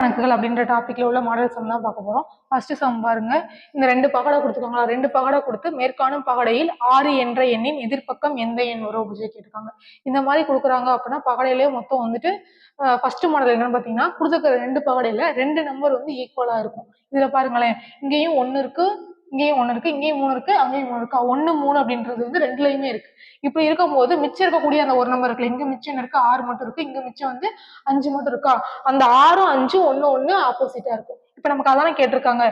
கணக்குகள் அப்படின்ற டாபிக்ல உள்ள மாடல் சம் தான் பார்க்க போறோம். ஃபர்ஸ்ட் சம் பாருங்க. இந்த 2 பகடை கொடுத்துருக்காங்களா, 2 பகடை கொடுத்து மேற்காணும் பகடையில் 6 என்ற எண்ணின் எதிர்ப்பக்கம் எந்த எண் வரும் அப்படின்னு கேட்டிருக்காங்க. இந்த மாதிரி கொடுக்குறாங்க அப்படின்னா பகடையிலேயே மொத்தம் வந்துட்டு ஃபர்ஸ்ட் மாடல் என்னன்னு பார்த்தீங்கன்னா, கொடுத்துருக்கிற 2 பகடையில 2 நம்பர் வந்து ஈக்குவலா இருக்கும். இதுல பாருங்களேன், இங்கேயும் 1 இருக்கு, இங்கேயும் 1 இருக்கு, இங்கேயும் 3 இருக்கு, அங்கேயும் 3 இருக்கு. 1 3 அப்படின்றது வந்து ரெண்டுலயுமே இருக்கு. இப்படி இருக்கும்போது மிச்சம் இருக்கக்கூடிய அந்த ஒரு நம்பர் இருக்குல்ல, இங்க மிச்சம் இருக்கு 6 மட்டும் இருக்கு, இங்க மிச்சம் வந்து 5 மட்டும் இருக்கா, அந்த 6ம் 5ம் 1 ஆப்போசிட்டா இருக்கும். இப்ப நமக்கு அதான கேட்டிருக்காங்க,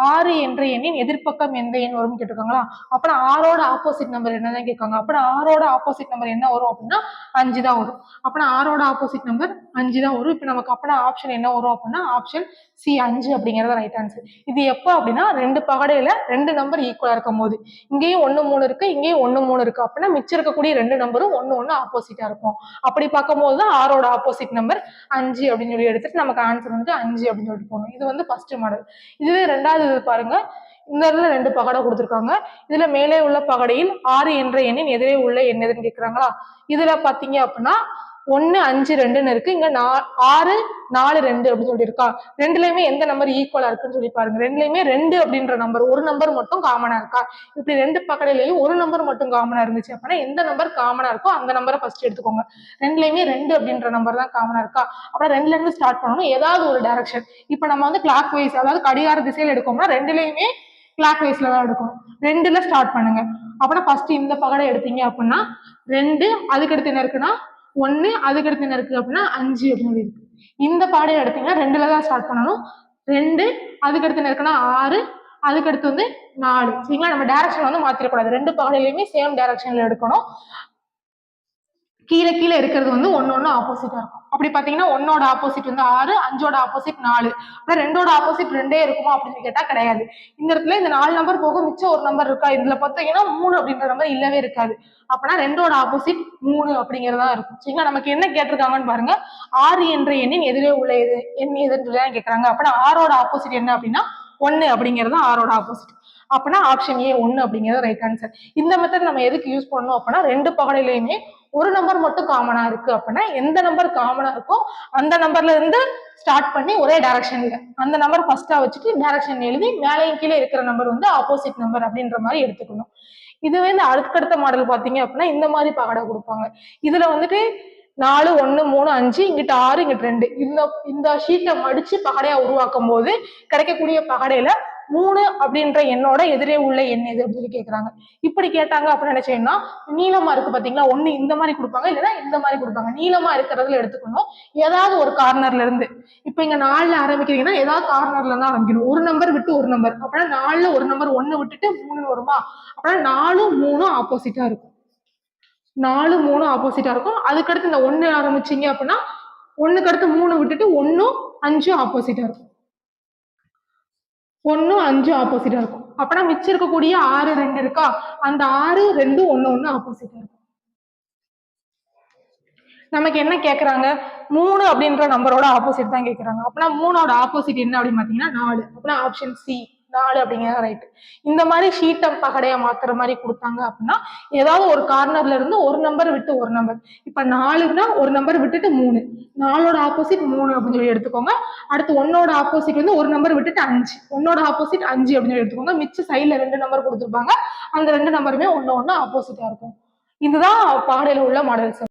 6 என்ற எண்ணின் எதிர்ப்பக்கம் எந்த எண் வரும்னு கேட்டிருக்காங்களா. அப்ப 6ஓட ஆப்போசிட் நம்பர் என்னதான் கேட்காங்க. அப்ப 6ஓட ஆப்போசிட் நம்பர் என்ன வரும் அப்படின்னா 5 தான் வரும். அப்ப 6ஓட ஆப்போசிட் நம்பர் 5 தான் வரும். இப்ப நமக்கு அப்ப ஆப்ஷன் என்ன வரும் அப்படின்னா ஆப்ஷன் சி 5 அப்படிங்கறது ரைட் ஆன்சர். இது எப்ப அப்படின்னா 2 பகடையில 2 நம்பர் ஈக்குவலா இருக்கும் போது. இங்கேயும் 1 3 இருக்கு, இங்கேயும் 1 3 இருக்கு. அப்படின்னா மிச்சம் இருக்கக்கூடிய 2 நம்பரும் 1 ஆப்போசிட்டா இருக்கும். அப்படி பார்க்கும்போது தான் 6ஓட ஆப்போசிட் நம்பர் 5 அப்படின்னு சொல்லி எடுத்துட்டு நமக்கு ஆன்சர் வந்து 5 அப்படின்னு சொல்லிட்டு போகணும். இது வந்து ஃபர்ஸ்ட் மாடல். இதுவே ரெண்டாவது பாருங்க. இந்த இடத்துல 2 பகடை கொடுத்துருக்காங்க. இதுல மேலே உள்ள பகடையில் 6 என்ற எண்ணின் எதிரே உள்ள எண் எதுன்னு கேட்கிறாங்களா. இதுல பாத்தீங்க அப்படின்னா 1 5 2ன்னு இருக்கு, இங்க 6 4 2 அப்படின்னு சொல்லி இருக்கா. ரெண்டுலயுமே எந்த நம்பர் ஈக்குவலா இருக்குன்னு சொல்லி பாருங்க. ரெண்டுலயுமே 2 அப்படின்ற நம்பர் ஒரு நம்பர் மட்டும் காமனா இருக்கா. இப்படி 2 பக்கடையிலையும் ஒரு நம்பர் மட்டும் காமனா இருந்துச்சு அப்படின்னா எந்த நம்பர் காமனா இருக்கோ அந்த நம்பரை ஃபர்ஸ்ட் எடுத்துக்கோங்க. ரெண்டுலயுமே 2 அப்படின்ற நம்பர் தான் காமனா இருக்கா. அப்புறம் 2ல இருந்து ஸ்டார்ட் பண்ணணும், ஏதாவது ஒரு டைரக்ஷன். இப்ப நம்ம வந்து கிளாக் வைஸ், அதாவது கடிகார திசையில் எடுக்கோம்னா ரெண்டுலயுமே கிளாக் வைஸ்ல தான் எடுக்கணும். 2ல ஸ்டார்ட் பண்ணுங்க. அப்புறம் ஃபர்ஸ்ட் இந்த பகடை எடுத்தீங்க அப்படின்னா 2, அதுக்கடுத்து என்ன இருக்குன்னா 1, அதுக்கடுத்து என்ன இருக்கு அப்படின்னா 5 அப்படின்னு இருக்கு. இந்த பாடையை எடுத்தீங்கன்னா 2ல தான் ஸ்டார்ட் பண்ணணும். 2, அதுக்கடுத்து என்ன இருக்குன்னா 6, அதுக்கடுத்து வந்து 4. சரிங்களா, நம்ம டைரக்ஷன் வந்து மாத்திரக்கூடாது. 2 பாடையிலுமே சேம் டைரக்ஷன்ல எடுக்கணும். கீழே கீழே இருக்கிறது வந்து ஒன்னு ஆப்போசிட்டா இருக்கும். அப்படி பாத்தீங்கன்னா 1ஓட ஆப்போசிட் வந்து 6, 5ஓட ஆப்போசிட் 4. அப்புறம் 2ஓட ஆப்போசிட் 2 இருக்குமா அப்படின்னு கேட்டா கிடையாது. இந்த இடத்துல இந்த 4 நம்பர் போக மிச்சம் ஒரு நம்பர் இருக்கா. இதுல பாத்தீங்கன்னா 3 அப்படின்ற நம்பர் இல்லவே இருக்காது. அப்பனா 2ஓட ஆப்போசிட் 3 அப்படிங்கறதா இருக்கும். சரிங்களா, நமக்கு என்ன கேட்டிருக்காங்கன்னு பாருங்க. 6 என்ற எண்ணின் எதிரே உள்ள எண் எதுன்னு கேட்கறாங்க. அப்பனா 6ஓட ஆப்போசிட் என்ன அப்படின்னா 1 அப்படிங்கிறது 6ஓட ஆப்போசிட். அப்படின்னா ஆப்ஷன் ஏ 1 அப்படிங்கிறது ரைட் ஆன்சர். இந்த மெத்தட் நம்ம எதுக்கு யூஸ் பண்ணணும் அப்படின்னா 2 பகடையிலையுமே ஒரு நம்பர் மட்டும் காமனா இருக்கு அப்படின்னா எந்த நம்பர் காமனா இருக்கோ அந்த நம்பர்ல இருந்து ஸ்டார்ட் பண்ணி ஒரே டைரக்ஷன்ல அந்த நம்பர் ஃபர்ஸ்டா வச்சுட்டு டைரக்ஷன் எழுதி மேலையும் கீழே இருக்கிற நம்பர் வந்து ஆப்போசிட் நம்பர் அப்படின்ற மாதிரி எடுத்துக்கணும். இதுவே இந்த அடுத்தடுத்த மாடல் பாத்தீங்க அப்படின்னா இந்த மாதிரி பகடை கொடுப்பாங்க. இதுல வந்துட்டு 4 1 3 5, இங்கிட்ட 6, இங்கிட்ட 2, இந்த ஷீட்டை மடிச்சு பகடையா உருவாக்கும் போது கிடைக்கக்கூடிய பகடையில 3 அப்படின்ற எண்ணோட எதிரே உள்ள எண் எது அப்படின்னு கேட்கறாங்க. இப்படி கேட்டாங்க அப்படின்னு என்ன செய்யணும்னா நீளமா இருக்கு பாத்தீங்களா, ஒண்ணு இந்த மாதிரி கொடுப்பாங்க, இல்லைன்னா இந்த மாதிரி கொடுப்பாங்க. நீளமா இருக்கிறதுல எடுத்துக்கணும். ஏதாவது ஒரு கார்னர்ல இருந்து. இப்ப இங்க 4ல ஆரம்பிக்கிறீங்கன்னா ஏதாவது கார்னர்ல இருந்து ஆரம்பிக்கணும். ஒரு நம்பர் விட்டு ஒரு நம்பர். அப்படின்னா 4ல ஒரு நம்பர் 1 விட்டுட்டு 3 வருமா. அப்படின்னா 4 3 ஆப்போசிட்டா இருக்கும். 4 3 ஆப்போசிட்டா இருக்கும். அதுக்கடுத்து இந்த 1 ஆரம்பிச்சீங்க அப்படின்னா 1க்கு அடுத்து 3 விட்டுட்டு 1 5 ஆப்போசிட்டா இருக்கும். 1 5 ஆப்போசிட்டா இருக்கும். அப்பனா மிச்சம் இருக்கக்கூடிய 6 2 இருக்கா, அந்த 6 2 1 ஆப்போசிட்டா இருக்கும். நமக்கு என்ன கேக்குறாங்க, 3 அப்படின்ற நம்பரோட ஆப்போசிட் தான் கேக்குறாங்க. அப்பனா 3ஓட ஆப்போசிட் என்ன அப்படின்னு பாத்தீங்கன்னா 4. அப்பனா ஆப்ஷன் சி 4 அப்படிங்கிறது ரைட். இந்த மாதிரி ஷீட்டை பகடையா மாத்துற மாதிரி கொடுத்தாங்க அப்படின்னா ஏதாவது ஒரு கார்னர்ல இருந்து ஒரு நம்பர் விட்டு ஒரு நம்பர். இப்ப 4ன்னா ஒரு நம்பர் விட்டுட்டு 3, 4ஓட ஆப்போசிட் 3 அப்படின்னு சொல்லி எடுத்துக்கோங்க. அடுத்து 1ஓட ஆப்போசிட் வந்து ஒரு நம்பர் விட்டுட்டு 5, 1ஓட ஆப்போசிட் 5 அப்படின்னு சொல்லி எடுத்துக்கோங்க. மிச்ச சைட்ல 2 நம்பர் கொடுத்துருப்பாங்க, அந்த 2 நம்பருமே 1 ஆப்போசிட்டா இருக்கும். இதுதான் பாடையில உள்ள மாடல்ஸ்.